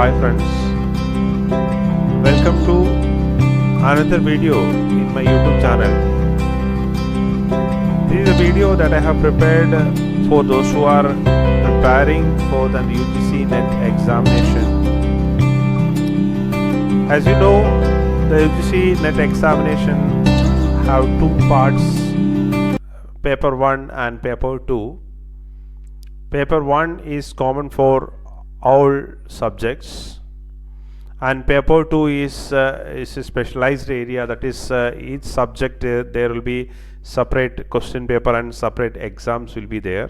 Hi friends, welcome to another video in my YouTube channel. This is a video that I have prepared for those who are preparing for the UGC NET examination. As you know, the UGC NET examination have two parts, paper 1 and paper 2. Paper 1 is common for all subjects, and paper 2 is a specialized area, that is each subject there will be separate question paper and separate exams will be there.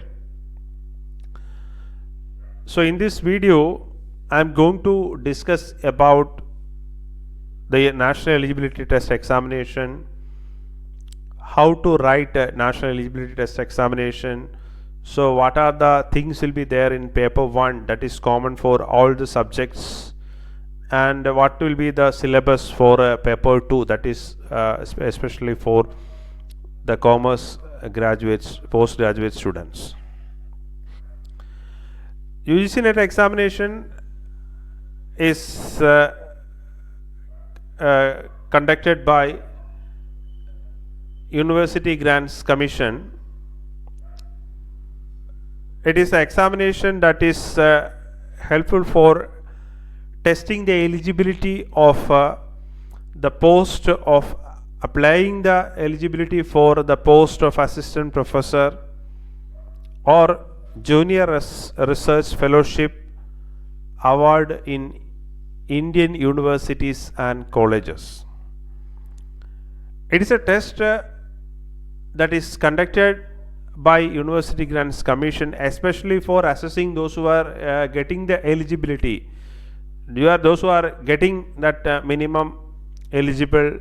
So in this video I am going to discuss about the national eligibility test examination, how to write a national eligibility test examination. So what are the things will be there in paper 1 that is common for all the subjects, and what will be the syllabus for paper 2, that is especially for the commerce graduates, postgraduate students. UGC NET examination is conducted by University Grants Commission. It is an examination that is helpful for testing the eligibility of the post of applying the eligibility for the post of assistant professor or junior research fellowship award in Indian universities and colleges. It is a test that is conducted by University Grants Commission, especially for assessing those who are getting the eligibility. Those who are getting that minimum eligible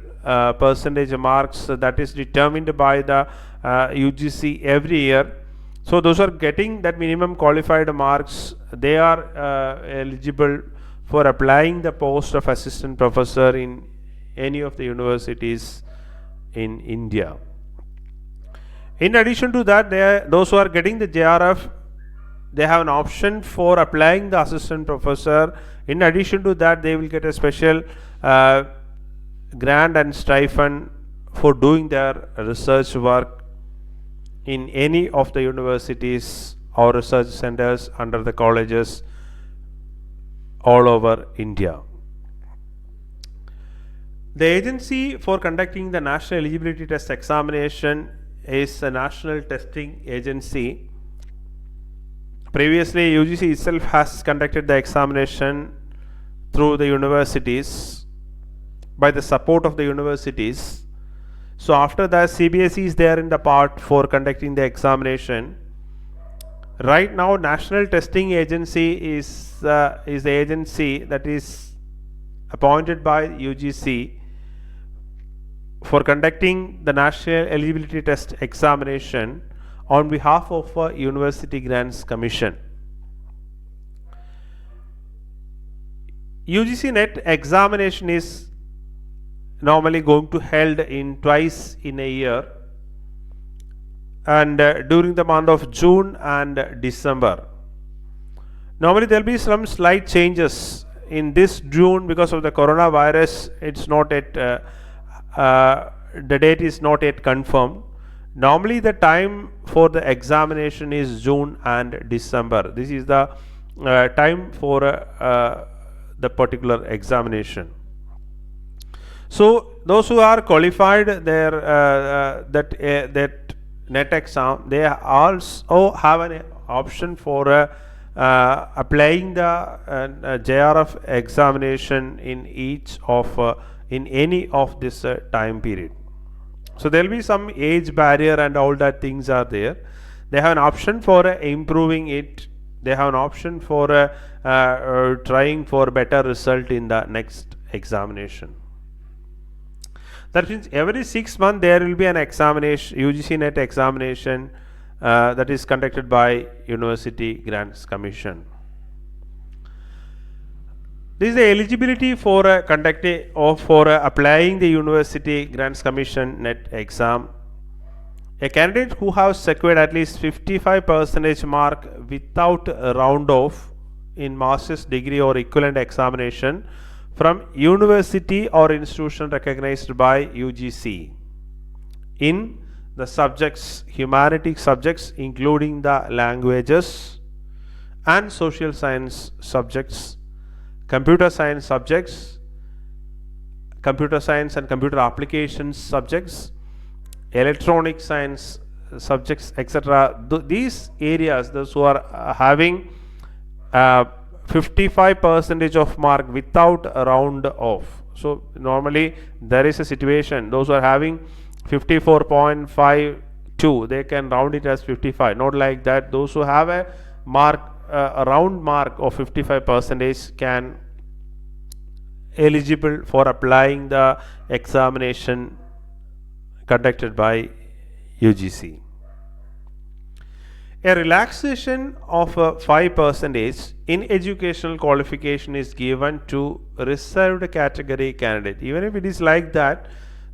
percentage marks that is determined by the UGC every year. So those who are getting that minimum qualified marks, they are eligible for applying the post of assistant professor in any of the universities in India. In addition to that, those who are getting the JRF, they have an option for applying the assistant professor. In addition to that, they will get a special grant and stipend for doing their research work in any of the universities or research centers under the colleges all over India. The agency for conducting the national eligibility test examination is a national testing agency. Previously, UGC itself has conducted the examination through the universities by the support of the universities. So after that, CBSE is there in the part for conducting the examination. Right now, national testing agency is the agency that is appointed by UGC for conducting the national eligibility test examination on behalf of University Grants Commission. UGC NET examination is normally going to held in twice in a year, and during the month of June and December. Normally there will be some slight changes in this June because of the coronavirus. It's not yet the date is not yet confirmed. Normally the time for the examination is June and December. This is the time for the particular examination. So those who are qualified that NET exam, they also have an option for applying the JRF examination in any of this time period. So there will be some age barrier and all that things are there. They have an option for improving it. They have an option for trying for better result in the next examination. That means every 6 months there will be an examination, UGC NET examination that is conducted by University Grants Commission. This is the eligibility for conducting or for applying the University Grants Commission NET exam. A candidate who has secured at least 55% mark without a round off in master's degree or equivalent examination from university or institution recognized by UGC in the subjects, humanities subjects, including the languages and social science subjects, computer science subjects, computer science and computer applications subjects, electronic science subjects, etc. These areas, those who are having 55% of mark without a round off. So normally there is a situation, those who are having 54.52, they can round it as 55. Not like that. Those who have a mark, a round mark of 55% can eligible for applying the examination conducted by UGC. A relaxation of 5% in educational qualification is given to reserved category candidate. Even if it is like that,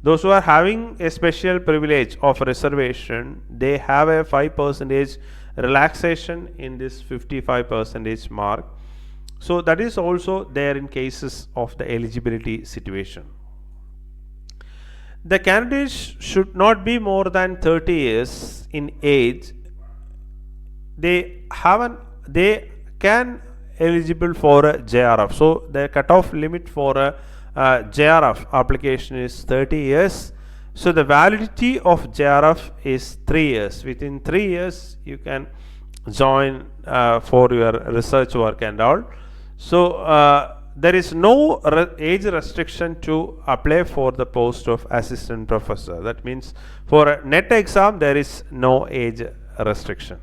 those who are having a special privilege of reservation, they have a 5% relaxation in this 55% mark. So that is also there in cases of the eligibility situation. The candidates should not be more than 30 years in age. They can eligible for a JRF. So the cutoff limit for a JRF application is 30 years. So the validity of JRF is 3 years. Within 3 years you can join for your research work and all. So there is no age restriction to apply for the post of assistant professor. That means for a NET exam there is no age restriction.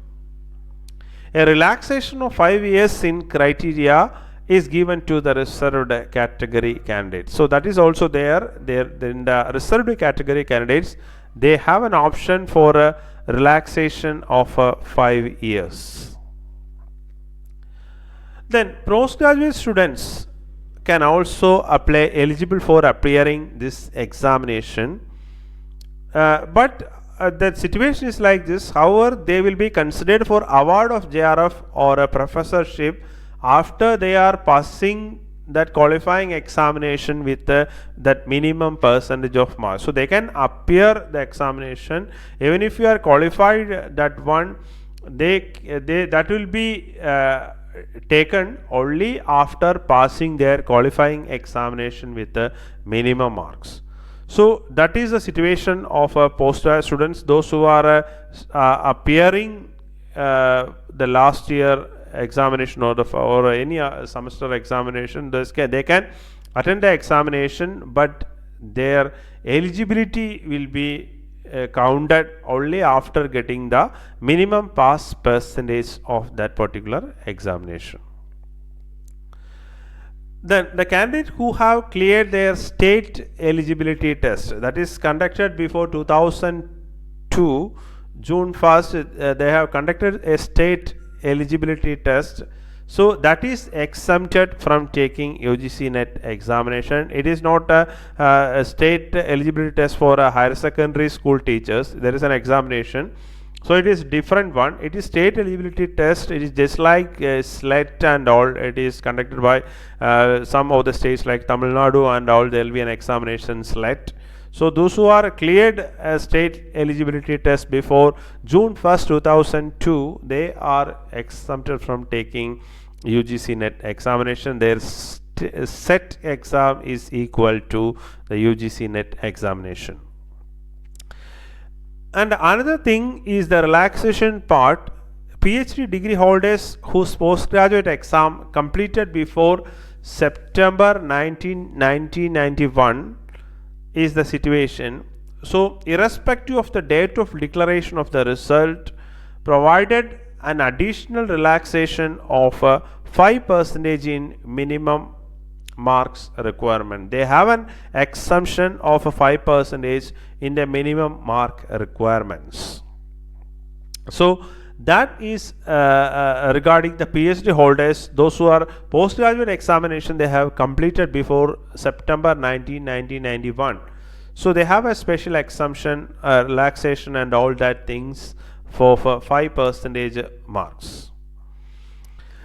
A relaxation of 5 years in criteria is given to the reserved category candidates. So that is also there. In the reserved category candidates, they have an option for a relaxation of 5 years. Then postgraduate students can also apply, eligible for appearing this examination, but the situation is like this. However, they will be considered for award of JRF or a professorship after they are passing that qualifying examination with that minimum percentage of marks. So they can appear the examination even if you are qualified that one. That will be taken only after passing their qualifying examination with the minimum marks. So that is the situation of postgraduate students. Those who are appearing the last year examination or any semester examination, they can attend the examination, but their eligibility will be counted only after getting the minimum pass percentage of that particular examination. Then the candidate who have cleared their state eligibility test, that is conducted before 2002 June 1st, they have conducted a state eligibility test. So that is exempted from taking UGC NET examination. It is not a state eligibility test for higher secondary school teachers. There is an examination. So it is different one. It is state eligibility test. It is just like SLET and all. It is conducted by some of the states like Tamil Nadu and all. There will be an examination SLET. So those who are cleared a state eligibility test before June 1st 2002, they are exempted from taking UGC NET examination. Their set exam is equal to the UGC NET examination. And another thing is the relaxation part. PhD degree holders whose postgraduate exam completed before September 1991 is the situation. So irrespective of the date of declaration of the result, provided an additional relaxation of 5% in minimum marks requirement. They have an exemption of 5% in the minimum mark requirements. So that is regarding the PhD holders. Those who are postgraduate examination, they have completed before September 1991. So they have a special exemption, relaxation and all that things for 5% marks.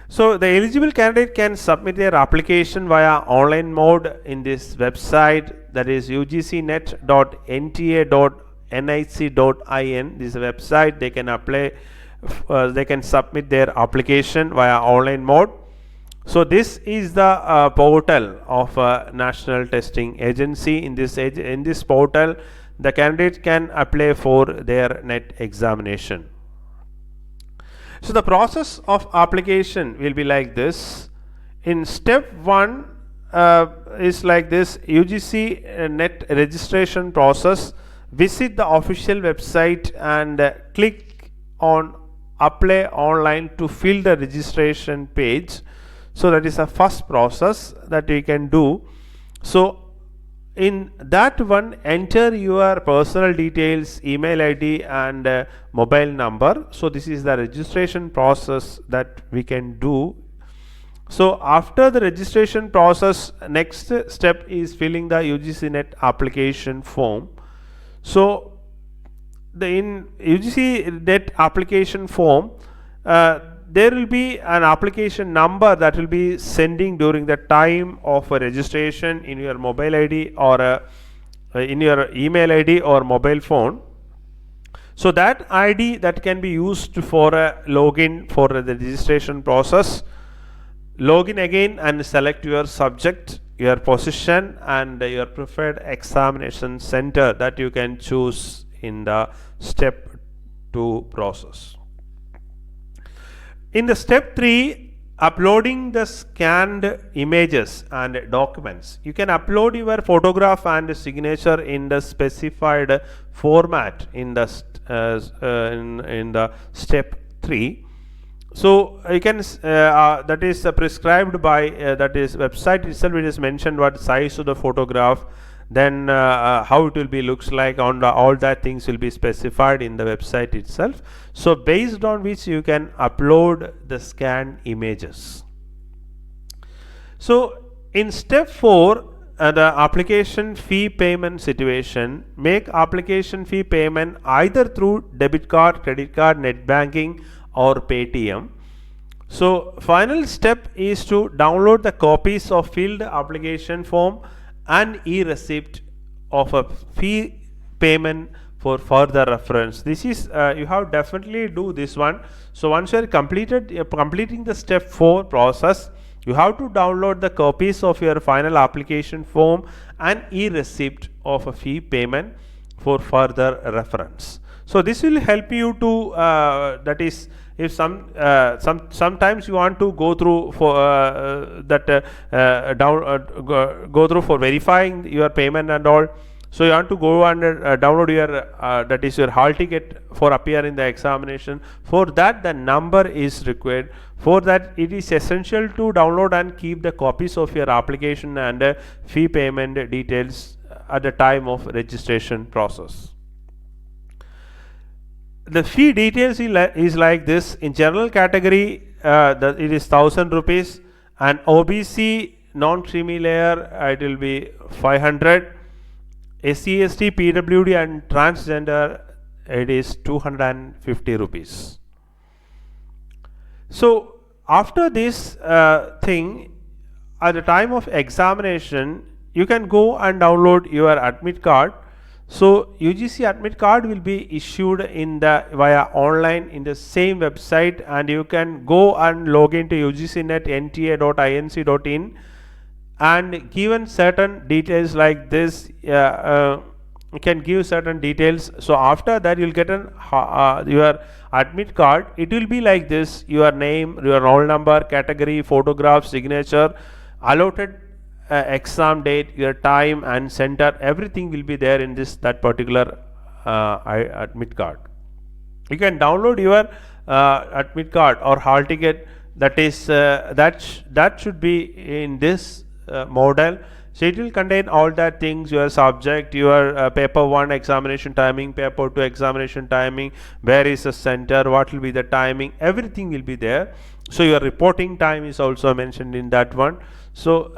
So the eligible candidate can submit their application via online mode in this website, that is ugcnet.nta.nic.in. This is a website. They can apply, they can submit their application via online mode. So this is the portal of National Testing Agency. In this portal, the candidate can apply for their NET examination. So the process of application will be like this. In step 1 is like this: UGC NET registration process. Visit the official website and click on apply online to fill the registration page. So that is the first process that we can do. So in that one, enter your personal details, email ID and mobile number. So this is the registration process that we can do. So after the registration process, next step is filling the UGC NET application form. So in UGC NET application form, there will be an application number that will be sending during the time of a registration in your mobile ID or in your email ID or mobile phone. So that ID that can be used for a login for the registration process. Login again and select your subject, your position and your preferred examination center that you can choose in the step 2 process. In the step 3, uploading the scanned images and documents. You can upload your photograph and signature in the specified format in the step 3. So you can that is prescribed by that is website itself. It is mentioned what size of the photograph, then how it will be looks like, on all that things will be specified in the website itself. So based on which you can upload the scanned images. So in step 4, the application fee payment situation. Make application fee payment either through debit card, credit card, net banking or Paytm. So final step is to download the copies of filled application form and e-receipt of a fee payment for further reference. This is you have definitely do this one. So once you are completing the step 4 process, you have to download the copies of your final application form and e-receipt of a fee payment for further reference. So this will help you to that is, if sometimes you want to go through for go through for verifying your payment and all. So you want to go and download your that is your hall ticket for appear in the examination. For that, the number is required. For that, it is essential to download and keep the copies of your application and fee payment details at the time of registration process. The fee details is like this. In general category, it is 1000 rupees, and OBC non-creamy layer it will be 500. SC, ST, PWD and transgender it is 250 rupees. So after this thing, at the time of examination, you can go and download your admit card. So UGC admit card will be issued in the via online in the same website, and you can go and log into ugcnet.nta.inc.in and given certain details like this. You can give certain details. So after that, you will get an your admit card. It will be like this: your name, your roll number, category, photograph, signature, allotted exam date, your time and center, everything will be there in that particular admit card. You can download your admit card or hall ticket, that is that should be in this model. So it will contain all that things: your subject, your paper 1 examination timing, paper 2 examination timing, where is the center, what will be the timing, everything will be there. So your reporting time is also mentioned in that one. So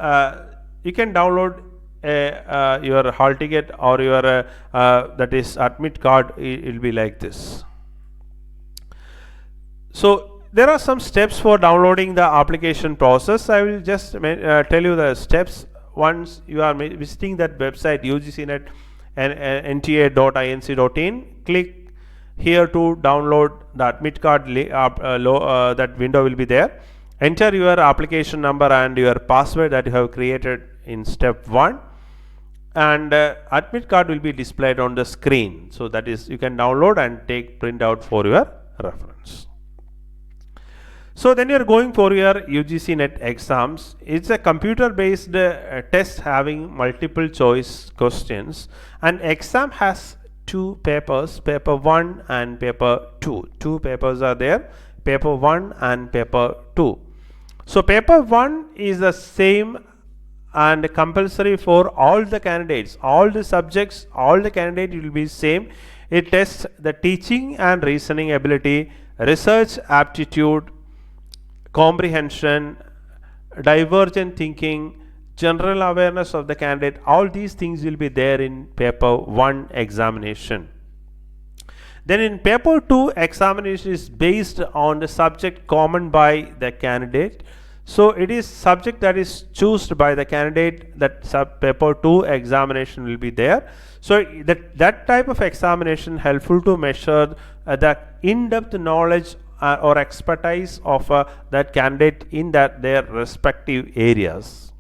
you can download your hall ticket or your that is admit card. It will be like this. So there are some steps for downloading the application process. I will just tell you the steps. Once you are visiting that website UGC NET and nta.inc.in, click here to download the admit card. That window will be there. Enter your application number and your password that you have created in step 1, and admit card will be displayed on the screen. So that is, you can download and take print out for your reference. So then you are going for your UGC NET exams. It's a computer based test having multiple choice questions, and exam has 2 papers, paper 1 and paper 2. 2 papers are there, paper 1 and paper 2. So paper 1 is the same and compulsory for all the candidates, all the subjects, all the candidates will be same. It tests the teaching and reasoning ability, research aptitude, comprehension, divergent thinking, general awareness of the candidate. All these things will be there in paper 1 examination. Then in paper 2 examination is based on the subject common by the candidate. So it is subject that is chosen by the candidate, that paper 2 examination will be there. So that type of examination helpful to measure the in-depth knowledge or expertise of that candidate in their respective areas.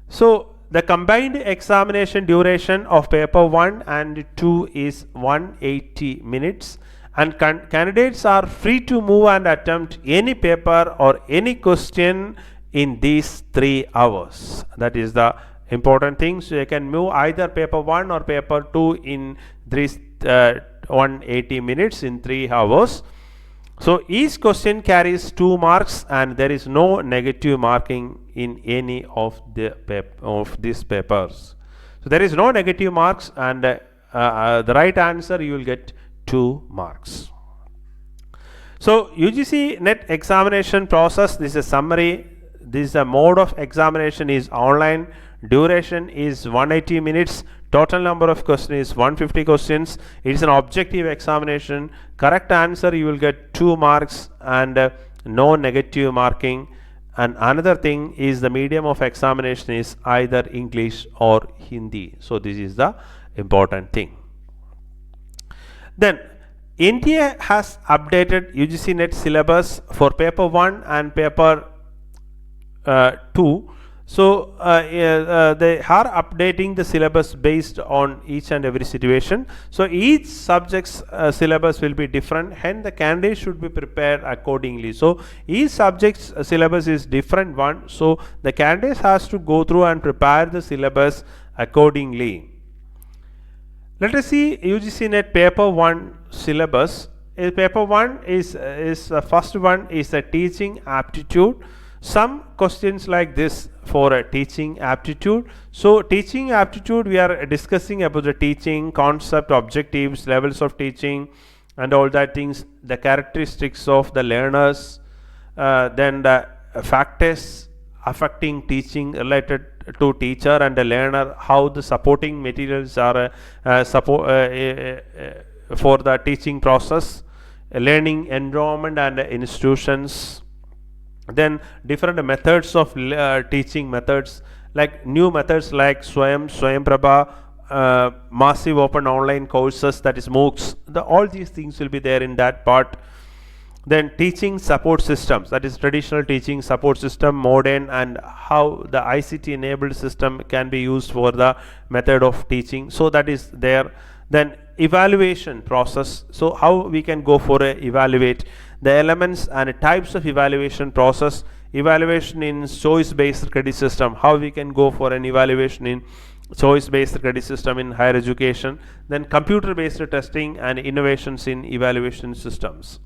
So the combined examination duration of paper 1 and 2 is 180 minutes, and candidates are free to move and attempt any paper or any question in these 3 hours. That is the important thing. So you can move either paper 1 or paper 2 in 180 minutes in 3 hours. So each question carries 2 marks and there is no negative marking in any of these papers. So there is no negative marks, and the right answer you will get 2 marks. So UGC NET examination process, this is a summary. This is a mode of examination is online. Duration is 180 minutes. Total number of questions is 150 questions. It is an objective examination. Correct answer you will get 2 marks and no negative marking. And another thing is the medium of examination is either English or Hindi. So this is the important thing. Then NTA has updated UGC NET syllabus for paper 1 and paper 2. So they are updating the syllabus based on each and every situation. So each subject's syllabus will be different, hence the candidate should be prepared accordingly. So each subject's syllabus is different one, so the candidate has to go through and prepare the syllabus accordingly. Let us see UGC NET paper 1 syllabus. Paper 1 is first one is a teaching aptitude. Some questions like this for a teaching aptitude. So teaching aptitude, we are discussing about the teaching concept, objectives, levels of teaching and all that things, the characteristics of the learners, then the factors affecting teaching related to teacher and the learner, how the supporting materials are for the teaching process, learning environment and institutions. Then different methods of teaching methods, like new methods like Swayamprabha, massive open online courses, that is MOOCs. All these things will be there in that part. Then teaching support systems, that is traditional teaching support system, modern, and how the ICT enabled system can be used for the method of teaching. So that is there. Then evaluation process, so how we can go for a evaluate the elements and types of evaluation process. Evaluation in choice based credit system, how we can go for an evaluation in choice based credit system in higher education. Then computer based testing and innovations in evaluation systems.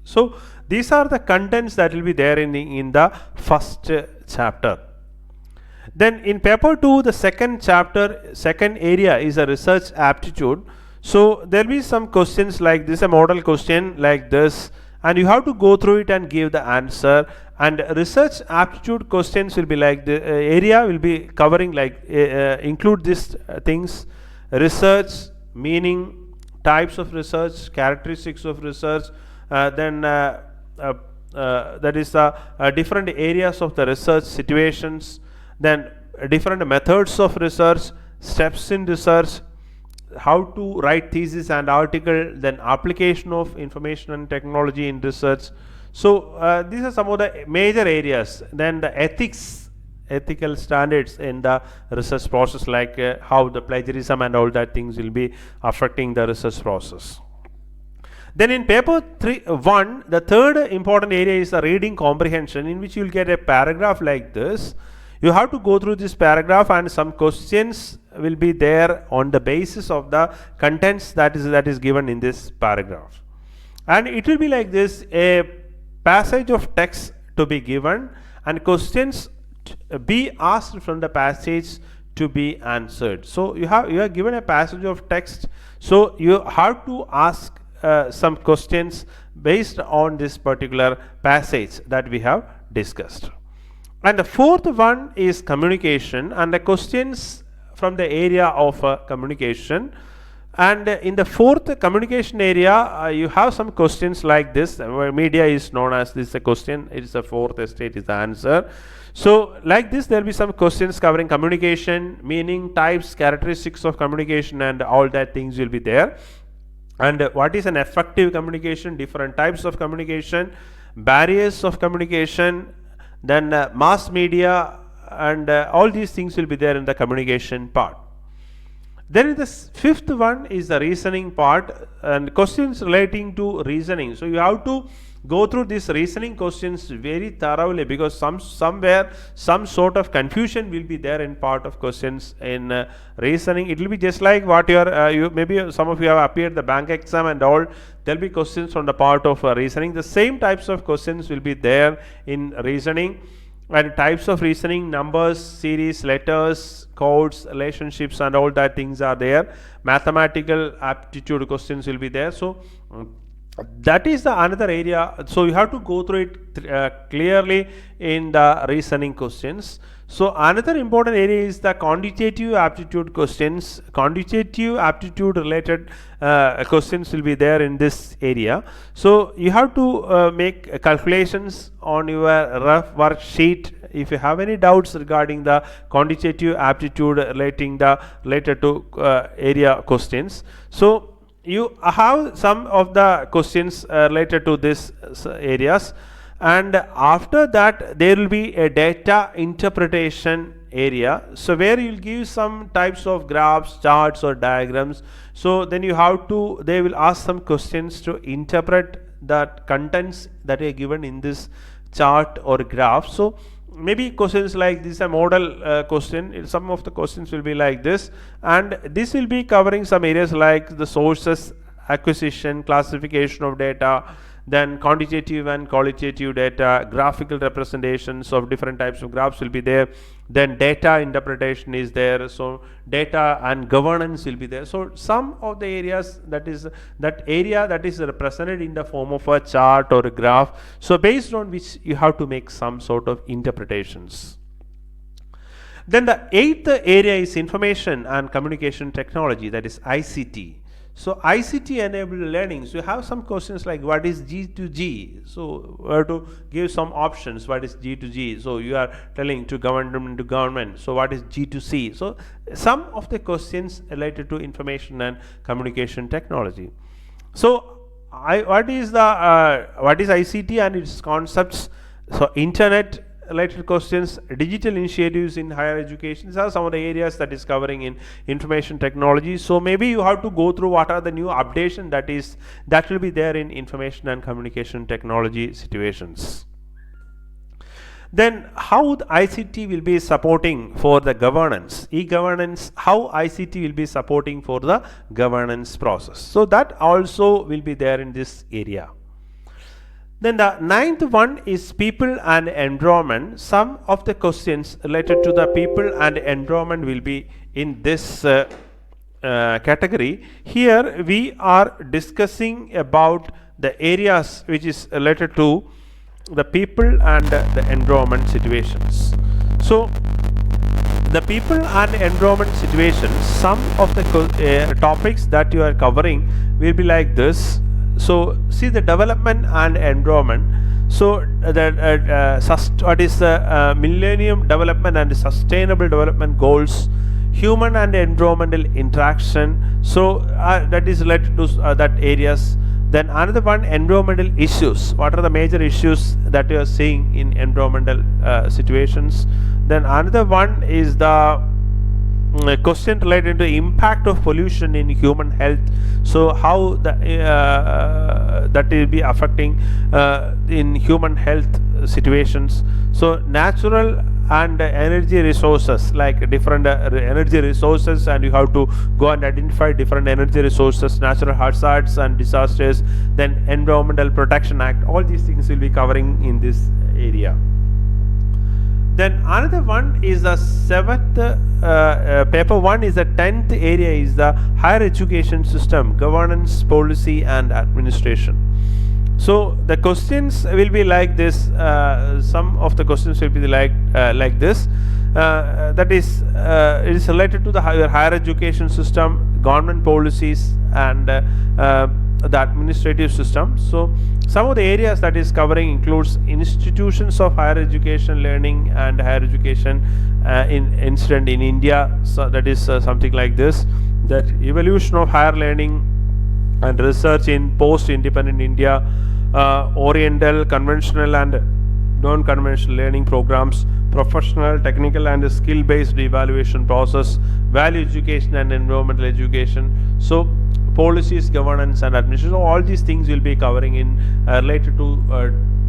So these are the contents that will be there in the first chapter. Then in paper 2, the second chapter, second area is a research aptitude. So there will be some questions like this, a model question like this, and you have to go through it and give the answer. And research aptitude questions will be like the area will be covering like include these things: research, meaning, types of research, characteristics of research, then that is different areas of the research situations, then different methods of research, steps in research, how to write thesis and article, then application of information and technology in research. So these are some of the major areas. Then the ethical standards in the research process, like how the plagiarism and all that things will be affecting the research process. Then in paper 1, the third important area is the reading comprehension, in which you will get a paragraph like this. You have to go through this paragraph, and some questions will be there on the basis of the contents that is given in this paragraph. And it will be like this: a passage of text to be given and questions be asked from the passage to be answered. So you are given a passage of text, so you have to ask some questions based on this particular passage that we have discussed. And the fourth one is communication, and the questions from the area of communication. And in the fourth communication area, you have some questions like this, where media is known as this a question, it is the fourth estate is the answer. So like this, there will be some questions covering communication, meaning, types, characteristics of communication, and all that things will be there. And what is an effective communication, different types of communication, barriers of communication, then mass media, and all these things will be there in the communication part. Then the fifth one is the reasoning part, and questions relating to reasoning. So you have to go through these reasoning questions very thoroughly, because somewhere some sort of confusion will be there in part of questions in reasoning. It will be just like what you maybe some of you have appeared the bank exam and all. There will be questions from the part of reasoning. The same types of questions will be there in reasoning. And types of reasoning: numbers, series, letters, codes, relationships, and all that things are there. Mathematical aptitude questions will be there. So that is the another area. So you have to go through it clearly in the reasoning questions. So another important area is the quantitative aptitude questions. Quantitative aptitude related questions will be there in this area. So you have to make calculations on your rough worksheet. If you have any doubts regarding the quantitative aptitude related to area questions, so you have some of the questions related to these areas. And after that, there will be a data interpretation area, so where you will give some types of graphs, charts, or diagrams. So then they will ask some questions to interpret the contents that are given in this chart or graph. So maybe questions like this, a model question, some of the questions will be like this, and this will be covering some areas like the sources, acquisition, classification of data, then quantitative and qualitative data, graphical representations of different types of graphs will be there, then data interpretation is there, so data and governance will be there. So some of the areas, that area that is represented in the form of a chart or a graph, so based on which you have to make some sort of interpretations. Then the eighth area is information and communication technology, that is ICT. So ICT enabled learning. So you have some questions like what is G2G? So we have to give some options. What is G2G? So you are telling to government to government. So what is G2C? So some of the questions related to information and communication technology. So what is ICT and its concepts? So internet related questions, digital initiatives in higher education. These are some of the areas that is covering in information technology. So maybe you have to go through what are the new updation that will be there in information and communication technology situations. Then how the ICT will be supporting for the governance, e-governance, how ICT will be supporting for the governance process. So that also will be there in this area. Then the ninth one is people and environment. Some of the questions related to the people and environment will be in this category. Here we are discussing about the areas which is related to the people and the environment situations. So the people and environment situations, some of the topics that you are covering will be like this. So see the development and environment. So what is the Millennium Development and Sustainable Development Goals, human and environmental interaction. So that is related to that areas. Then another one, environmental issues. What are the major issues that you are seeing in environmental situations? Then another one is the question related to impact of pollution in human health. So how that will be affecting in human health situations. So natural and energy resources, like different energy resources, and you have to go and identify different energy resources, natural hazards and disasters, then Environmental Protection Act. All these things will be covering in this area. Then another one is the 7th paper 1 is the 10th area is the higher education system, governance, policy and administration. So the questions will be like this. Some of the questions will be like this. That is, it is related to the higher education system, government policies and the administrative system. So some of the areas that is covering includes institutions of higher education, learning and higher education incident in India. So that is something like this, that evolution of higher learning and research in post-independent India, oriental, conventional and non-conventional learning programs, professional, technical and skill-based evaluation process, value education and environmental education. So policies, governance and administration, all these things will be covering in related to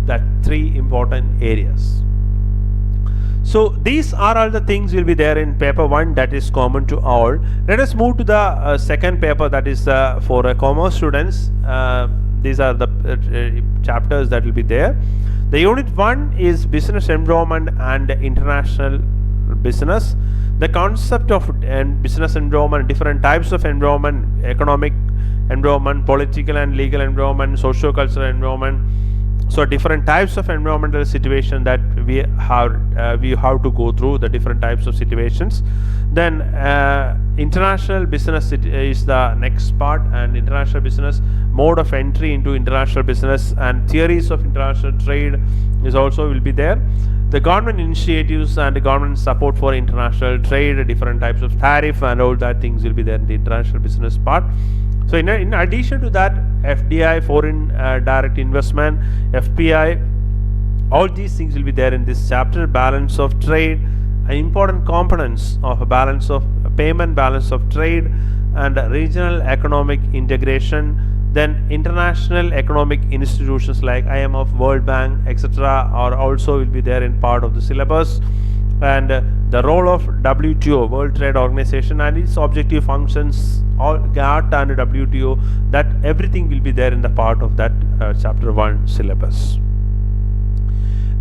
that 3 important areas. So these are all the things will be there in paper 1, that is common to all. Let us move to the second paper, that is for commerce students. These are the chapters that will be there. The unit 1 is business environment and international business. The concept of business environment, different types of environment, economic environment, political and legal environment, socio-cultural environment. So different types of environmental situation that we have to go through the different types of situations. Then international business is the next part, and international business, mode of entry into international business and theories of international trade is also will be there. The government initiatives and the government support for international trade, different types of tariff and all that things will be there in the international business part. So in addition to that, FDI, foreign direct investment, FPI, all these things will be there in this chapter. Balance of trade, important components of a balance of payment, balance of trade and regional economic integration. Then international economic institutions like IMF, World Bank, etc. are also will be there in part of the syllabus. And the role of WTO, World Trade Organization, and its objective functions, all GATT and WTO, that everything will be there in the part of that chapter 1 syllabus.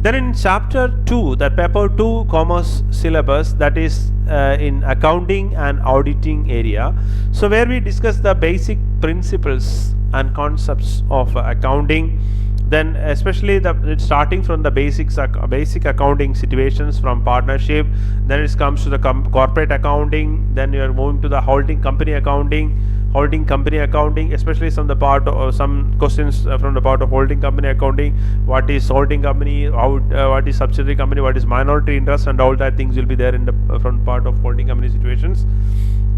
Then in chapter 2, the paper 2 commerce syllabus, that is in accounting and auditing area. So where we discuss the basic principles and concepts of accounting, then especially starting from the basic accounting situations from partnership, then it comes to the corporate accounting, then you are moving to the holding company accounting, especially from the part of some questions from the part of holding company accounting. What is holding company, what is subsidiary company, what is minority interest, and all that things will be there in the front part of holding company situations.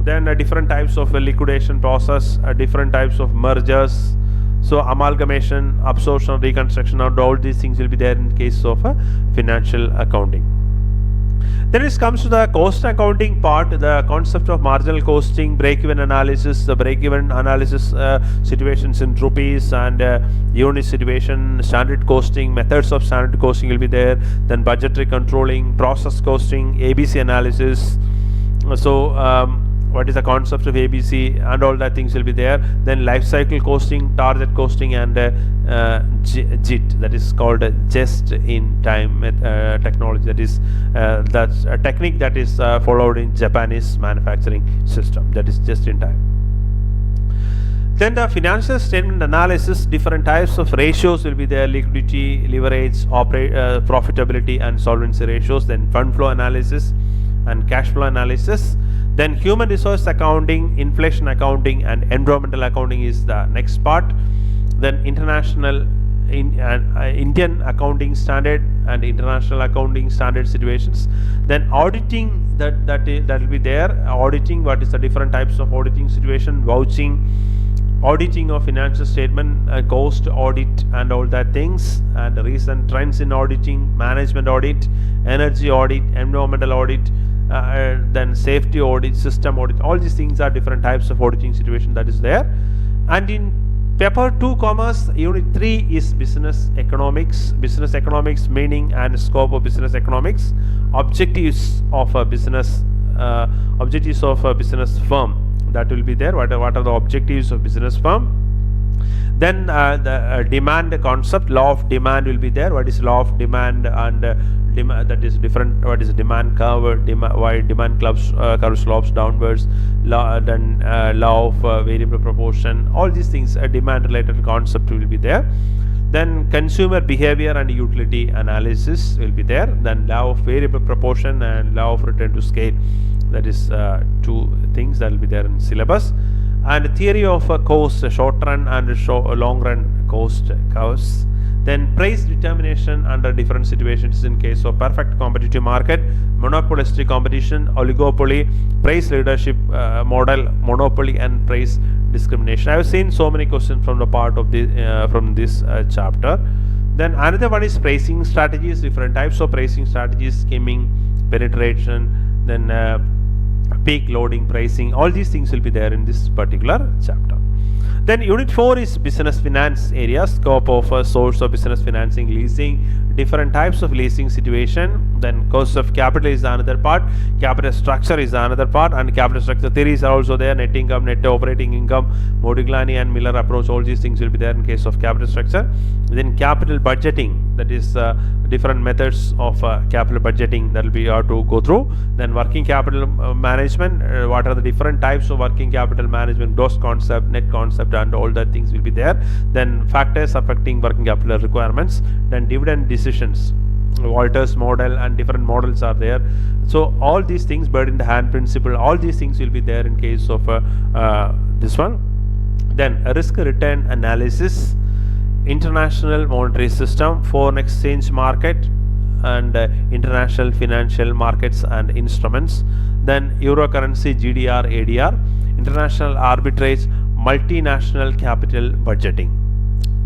Then different types of liquidation process, different types of mergers, so amalgamation, absorption, reconstruction, and all these things will be there in case of financial accounting. Then it comes to the cost accounting part, the concept of marginal costing, break-even analysis, the break-even analysis situations in rupees and unit situation, standard costing, methods of standard costing will be there. Then budgetary controlling, process costing, ABC analysis. So what is the concept of ABC and all that things will be there. Then life cycle costing, target costing, and JIT, that is called just in time technology. That is that's a technique that is followed in Japanese manufacturing system, that is just in time. Then the financial statement analysis, different types of ratios will be there: liquidity, leverage, profitability and solvency ratios. Then fund flow analysis and cash flow analysis. Then human resource accounting, inflation accounting and environmental accounting is the next part. Then international Indian accounting standard and international accounting standard situations. Then auditing, that will be there. Auditing, what is the different types of auditing situation, vouching, auditing of financial statement, cost audit and all that things, and recent trends in auditing, management audit, energy audit, environmental audit, then safety audit, system audit. All these things are different types of auditing situation that is there. And in paper 2 commerce, unit 3 is business economics. Business economics, meaning and scope of business economics, objectives of a business firm, that will be there. What are the objectives of business firm? Then the demand concept, law of demand will be there. What is law of demand? And that is different. What is demand curve? Why demand curve slopes downwards? Then law of variable proportion. All these things, a demand related concept will be there. Then consumer behavior and utility analysis will be there. Then law of variable proportion and law of return to scale. That is 2 things that will be there in syllabus. And theory of cost, short run and long run cost curves. Then price determination under different situations in case of perfect competitive market, monopolistic competition, oligopoly, price leadership model, monopoly and price discrimination. I have seen so many questions from the part of the from this chapter. Then another one is pricing strategies, different types of pricing strategies, skimming, penetration, then peak loading pricing. All these things will be there in this particular chapter. Then unit 4 is business finance area, scope of a source of business financing, leasing, different types of leasing situation. Then cost of capital is another part, capital structure is another part, and capital structure theories are also there. Net income, net operating income, Modigliani and Miller approach, all these things will be there in case of capital structure. Then capital budgeting, that is different methods of capital budgeting that will be to go through. Then working capital management, what are the different types of working capital management, gross concept, net concept, and all that things will be there. Then factors affecting working capital requirements. Then dividend decisions, Walters model and different models are there. So all these things, bird in the hand principle, all these things will be there in case of this one. Then risk return analysis, international monetary system, foreign exchange market, and international financial markets and instruments. Then euro currency, GDR, ADR, international arbitrage, multinational capital budgeting.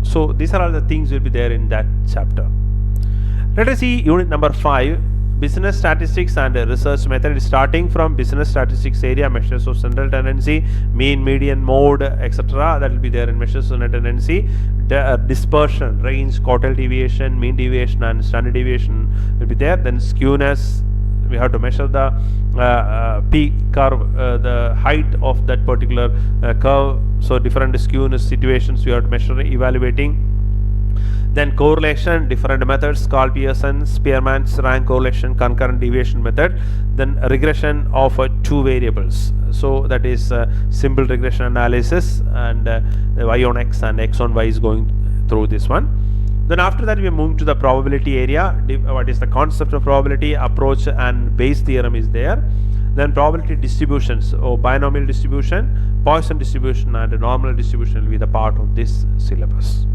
So these are all the things will be there in that chapter. Let us see unit number 5, business statistics and research method. Starting from business statistics area, measures of central tendency, mean, median, mode, etc. That will be there in measures of central tendency. Dispersion, range, quartile deviation, mean deviation and standard deviation will be there. Then skewness, we have to measure the P curve, the height of that particular curve. So different skewness situations we have to measure, evaluating. Then correlation, different methods, Carl-Pearson, Spearman's rank correlation, concurrent deviation method. Then regression of 2 variables. So that is simple regression analysis, and y on x and x on y is going through this one. Then after that we are moving to the probability area. What is the concept of probability, approach and Bayes theorem is there. Then probability distributions, binomial distribution, Poisson distribution and normal distribution will be the part of this syllabus.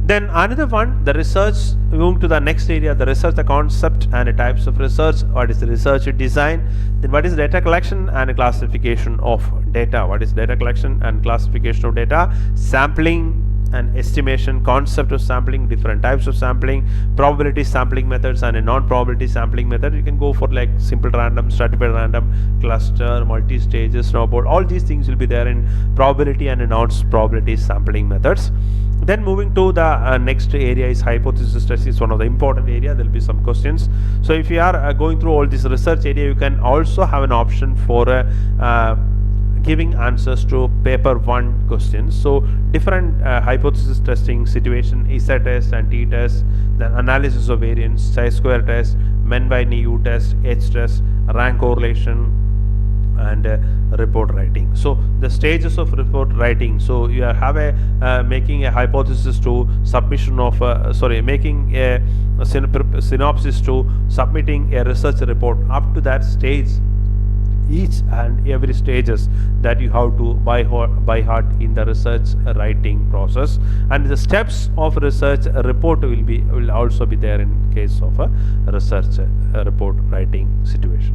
Then another one, the research, moving to the next area, the research, the concept and types of research. What is the research design? Then what is data collection and classification of data? What is data collection and classification of data? Sampling and estimation, concept of sampling, different types of sampling, probability sampling methods and a non-probability sampling method. You can go for like simple random, stratified random, cluster, multi-stages, snowball. All these things will be there in probability and non-probability sampling methods. Then moving to the next area is hypothesis test. Is one of the important area. There will be some questions. So if you are going through all this research area, you can also have an option for giving answers to paper 1 questions. So different hypothesis testing situation, ISA test and T test, then analysis of variance, chi-square test, Men-by-Niu test, H test, rank correlation, and report writing. So the stages of report writing. So you have a making a hypothesis to submission of making a synopsis to submitting a research report. Up to that stage, each and every stages that you have to by heart in the research writing process, and the steps of research report will also be there in case of a research report writing situation.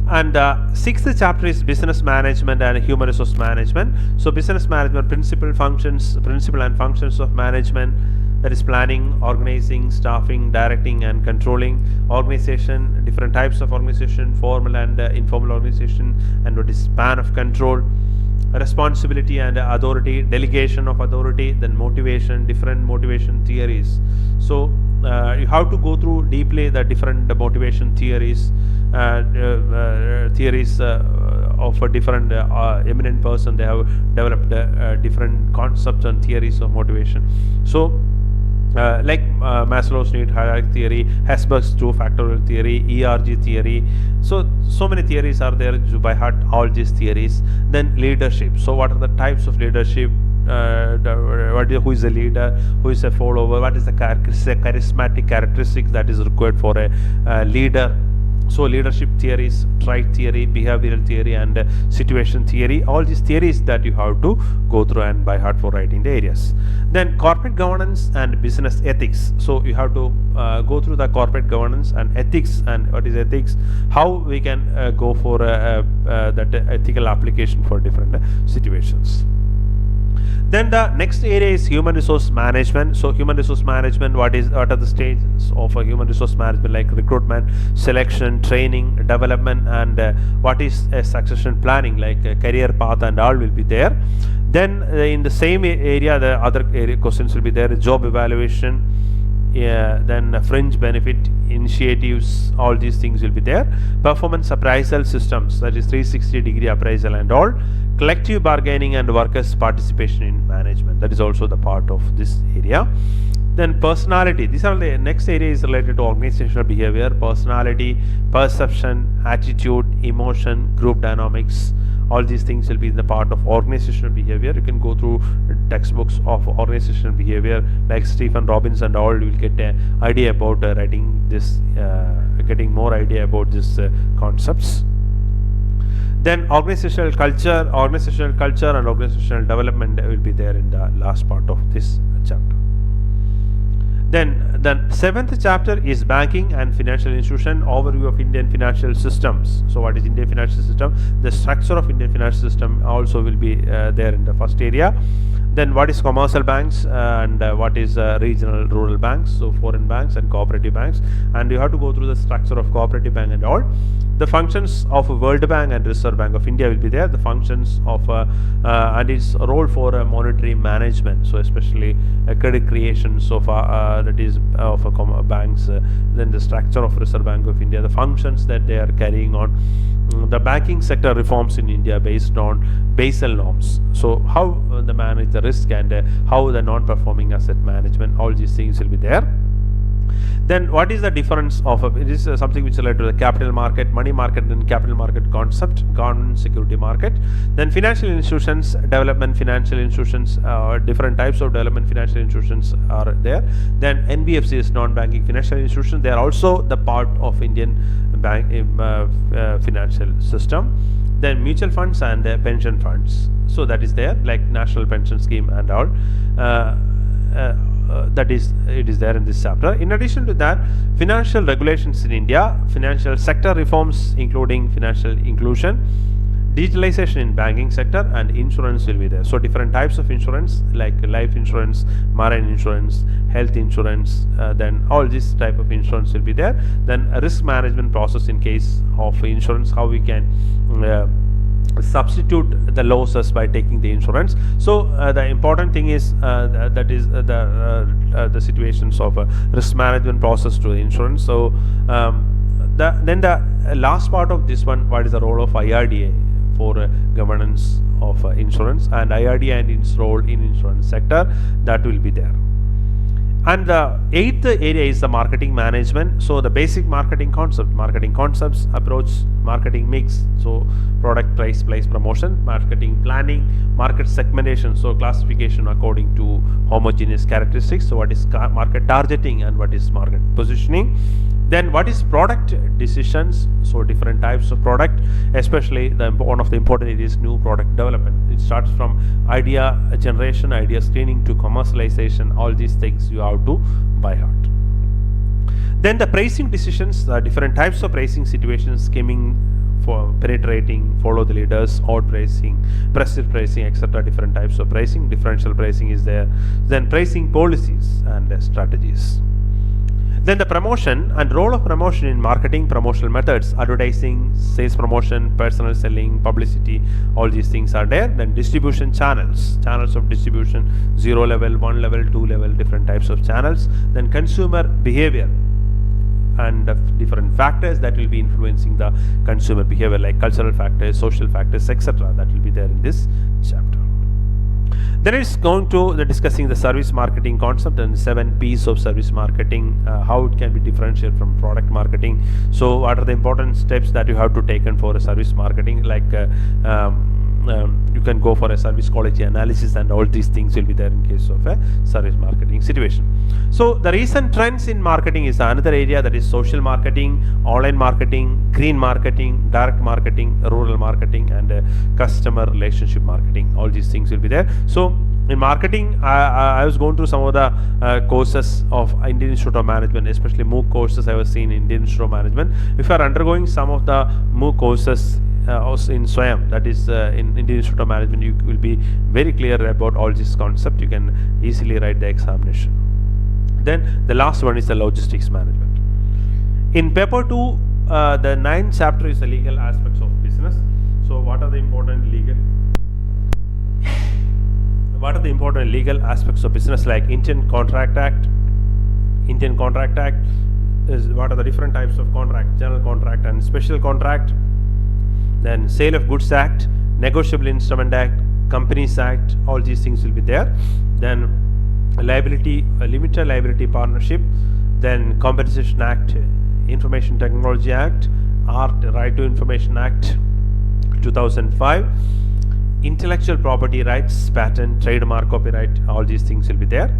And sixth chapter is business management and human resource management. So business management principle and functions of management, that is planning, organizing, staffing, directing and controlling, organization, different types of organization, formal and informal organization, and what is span of control, responsibility and authority, delegation of authority, then motivation, different motivation theories. So you have to go through deeply the different motivation theories of a different eminent person. They have developed different concepts and theories of motivation. So like Maslow's need hierarchy theory, Hesberg's two-factorial theory, ERG theory. So many theories are there to by heart all these theories. Then leadership. So what are the types of leadership? Who is a leader? Who is a follower? What is the charismatic characteristics that is required for a leader? So leadership theories, trait theory, behavioral theory and situation theory, all these theories that you have to go through and by heart for writing the areas. Then corporate governance and business ethics. So you have to go through the corporate governance and ethics, and what is ethics, how we can go for that ethical application for different situations. Then the next area is human resource management. So human resource management, what are the stages of a human resource management, like recruitment, selection, training, development, and what is a succession planning, like a career path and all will be there. Then in the same area, the other area questions will be there, job evaluation, then fringe benefit initiatives, all these things will be there. Performance appraisal systems, that is 360-degree appraisal and all. Collective bargaining and workers' participation in management, that is also the part of this area. Then personality, these are the next area is related to organizational behavior, personality, perception, attitude, emotion, group dynamics. All these things will be the part of organizational behavior. You can go through textbooks of organizational behavior like Stephen Robbins and all. You will get an idea about writing this, getting more idea about these concepts. Then organizational culture and organizational development will be there in the last part of this chapter. Then the seventh chapter is banking and financial institution, overview of Indian financial systems. So what is Indian financial system? The structure of Indian financial system also will be there in the first area. Then what is commercial banks and what is regional rural banks, so foreign banks and cooperative banks, and you have to go through the structure of cooperative bank and all. The functions of World Bank and Reserve Bank of India will be there. The functions of and its role for monetary management, so especially credit creation so far that is of banks. Then the structure of Reserve Bank of India, the functions that they are carrying on. The banking sector reforms in India based on Basel norms. So how they manage the risk and how the non-performing asset management, all these things will be there. Then what is the difference of it is something which is related to the capital market, money market and capital market concept, government security market. Then financial institutions, development financial institutions, different types of development financial institutions are there. Then NBFCs, non-banking financial institutions, they are also the part of Indian bank financial system. Then mutual funds and pension funds, so that is there, like national pension scheme and all. That is, it is there in this chapter. In addition to that, financial regulations in India, financial sector reforms including financial inclusion, digitalization in banking sector, and insurance will be there. So different types of insurance like life insurance, marine insurance, health insurance, then all this type of insurance will be there. Then a risk management process in case of insurance, how we can substitute the losses by taking the insurance. So the important thing is that is the situations of risk management process to the insurance. So then the last part of this one, what is the role of IRDA for governance of insurance, and IRDA and its role in insurance sector, that will be there. And the eighth area is the marketing management. So the basic marketing concepts, approach, marketing mix, so product, price, place, promotion, marketing planning, market segmentation, so classification according to homogeneous characteristics. So what is market targeting and what is market positioning, Then what is product decisions? So different types of product, especially one of the important areas, new product development. It starts from idea generation, idea screening to commercialization. All these things you have to by heart. Then the pricing decisions, different types of pricing situations, skimming, for penetrating, follow the leaders, out pricing, prescriptive pricing, etc. Different types of pricing, differential pricing is there. Then pricing policies and strategies. Then the promotion and role of promotion in marketing, promotional methods, advertising, sales promotion, personal selling, publicity, all these things are there. Then distribution channels, channels of distribution, 0 level, 1 level, 2 level, different types of channels. Then consumer behavior and different factors that will be influencing the consumer behavior, like cultural factors, social factors, etc. That will be there in this chapter. Then it's going to discussing the service marketing concept and 7 P's of service marketing, how it can be differentiated from product marketing. So what are the important steps that you have to take for a service marketing, like you can go for a service quality analysis, and all these things will be there in case of a service marketing situation. So the recent trends in marketing is another area, that is social marketing, online marketing, green marketing, direct marketing, rural marketing, and customer relationship marketing. All these things will be there. So in marketing, I was going through some of the courses of Indian Institute of Management, especially MOOC courses I was seeing in Indian Institute of Management. If you are undergoing some of the MOOC courses also in SWAYAM, that is in Indian Institute of Management, you will be very clear about all this concept. You can easily write the examination. Then the last one is the logistics management. In paper 2, the 9th chapter is the legal aspects of business. So what are the important legal aspects of business, like Indian Contract Act? Indian Contract Act is what are the different types of contract, general contract and special contract. Then Sale of Goods Act, Negotiable Instrument Act, Companies Act, all these things will be there. Then liability, limited liability partnership, then Compensation Act, Information Technology Act, Right to Information Act 2005, intellectual property rights, patent, trademark, copyright, all these things will be there.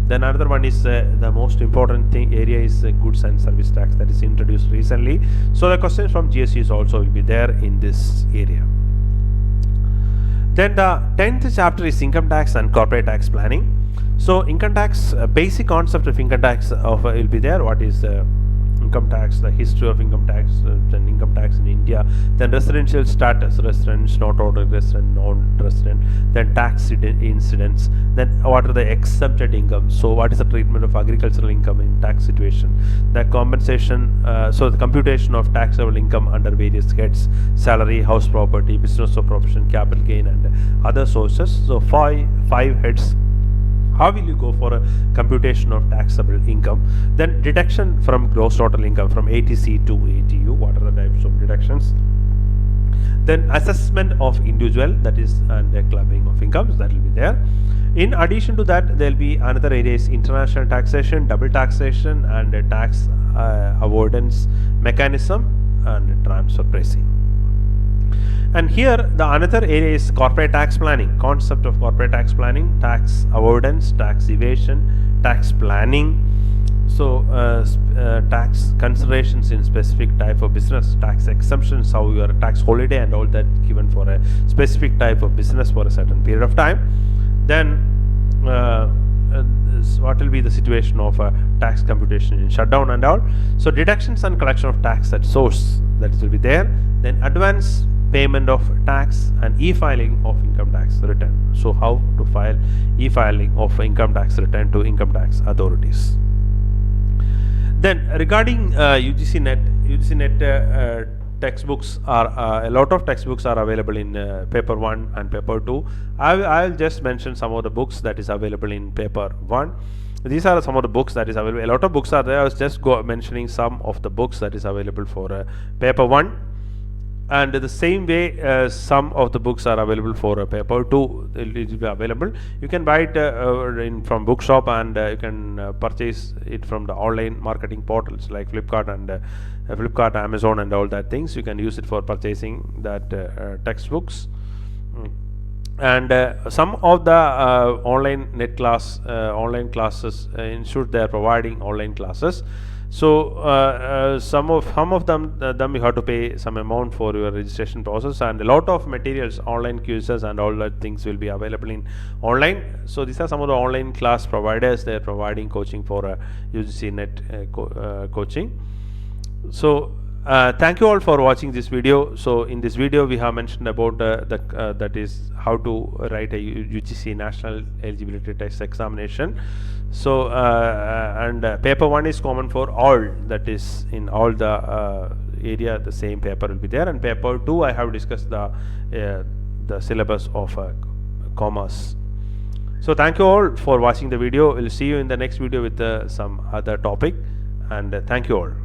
Then another one is the most important area is goods and service tax, that is introduced recently. So the questions from GSEs also will be there in this area. Then the 10th chapter is income tax and corporate tax planning. So income tax, basic concept of income tax will be there. What is income tax, the history of income tax, then income tax in India, then residential status, residents, not order resident, non-resident, then tax incidents, then what are the exempted incomes, so what is the treatment of agricultural income in tax situation, the compensation, so the computation of taxable income under various heads, salary, house property, business of profession, capital gain, and other sources. So five heads. How will you go for a computation of taxable income? Then deduction from gross total income from ATC to ATU. What are the types of deductions? Then assessment of individual, that is, and clubbing of incomes, that will be there. In addition to that, there will be another area is international taxation, double taxation, and tax avoidance mechanism, and transfer pricing. And here the another area is corporate tax planning, concept of corporate tax planning, tax avoidance, tax evasion, tax planning. So tax considerations in specific type of business, tax exemptions, how your tax holiday and all that given for a specific type of business for a certain period of time. Then what will be the situation of tax computation in shutdown and all. So deductions and collection of tax at source, that will be there. Then advance payment of tax and e-filing of income tax return. So how to file e-filing of income tax return to income tax authorities. Then regarding UGC NET textbooks are a lot of textbooks are available in paper 1 and paper 2. I'll just mention some of the books that is available in paper 1. These are some of the books that is available. A lot of books are there. I was just mentioning some of the books that is available for paper 1. And the same way some of the books are available for paper 2. It will be available. You can buy it from bookshop, and you can purchase it from the online marketing portals like Flipkart and Flipkart, Amazon, and all that things. You can use it for purchasing that textbooks. And some of the online classes institute, they are providing online classes. So some of them you have to pay some amount for your registration process, and a lot of materials, online quizzes and all that things will be available in online. So these are some of the online class providers. They are providing coaching for UGC NET coaching. So thank you all for watching this video. So in this video we have mentioned about that is how to write a UGC national eligibility test examination. So paper 1 is common for all, that is in all the area the same paper will be there, and paper 2 I have discussed the syllabus of commerce. So thank you all for watching the video. We'll see you in the next video with some other topic, and thank you all.